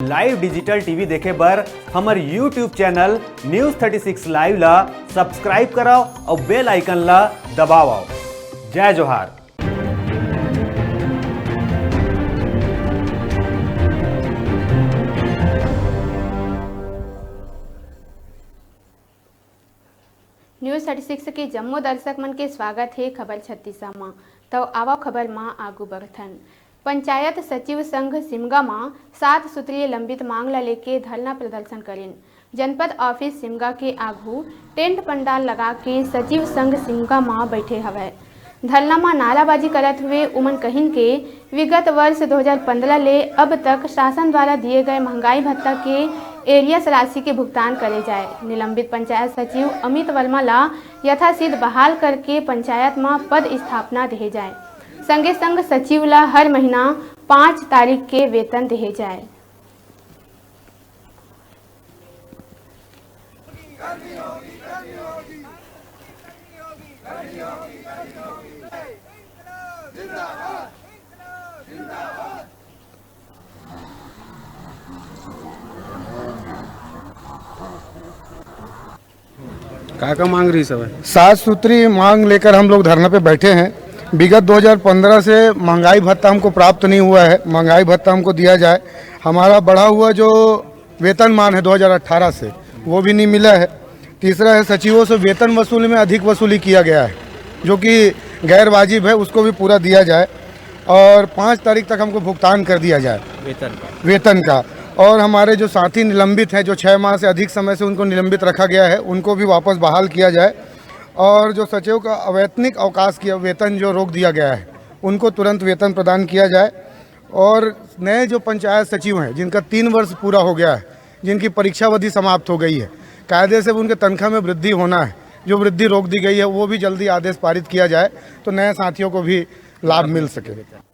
Live digital TV देखे बर हमर यूट्यूब चैनल न्यूज़ 36 लाइव ला सब्सक्राइब कराओ और बेल आइकन ला दबाओ। जय जोहार। न्यूज़ 36 के जम्मू दर्शक मन के स्वागत है। खबर 36 में तो आवा खबर में आगू बढ़थन। पंचायत सचिव संघ सिमगा में 7 सूत्रीय लंबित मांग ला लेके धरना प्रदर्शन करें। जनपद ऑफिस सिमगा के आगू टेंट पंडाल लगा के सचिव संघ सिमगा में बैठे हवे। धरना में नाराबाजी करते हुए उमन कहिन के विगत वर्ष 2015 ले अब तक शासन द्वारा दिए गए महंगाई भत्ता के एरियस राशि के भुगतान करे जाए। निलंबित पंचायत सचिव अमित वर्मा ला यथाशीघ्र बहाल करके पंचायत में पद स्थापना दिए जाए। संगे संग सचिव ला हर महीना 5 तारीख के वेतन दिए जाए। क्या मांग रही सब है? 7 सूत्री मांग लेकर हम लोग धरने पे बैठे हैं। विगत 2015 से महंगाई भत्ता हमको प्राप्त नहीं हुआ है। महंगाई भत्ता हमको दिया जाए। हमारा बढ़ा हुआ जो वेतनमान है 2018 से वो भी नहीं मिला है। तीसरा है सचिवों से वेतन वसूली में अधिक वसूली किया गया है जो कि गैर वाजिब है, उसको भी पूरा दिया जाए और 5 तारीख तक हमको भुगतान कर दिया जाए वेतन का। और हमारे जो साथी निलंबित हैं, जो 6 माह से अधिक समय से उनको निलंबित रखा गया है, उनको भी वापस बहाल किया जाए। और जो सचिव का अवैतनिक अवकाश किया वेतन जो रोक दिया गया है, उनको तुरंत वेतन प्रदान किया जाए। और नए जो पंचायत सचिव हैं जिनका 3 वर्ष पूरा हो गया है, जिनकी परीक्षावधि समाप्त हो गई है, कायदे से उनके तनख्वाह में वृद्धि होना है, जो वृद्धि रोक दी गई है वो भी जल्दी आदेश पारित किया जाए तो नए साथियों को भी लाभ मिल सके।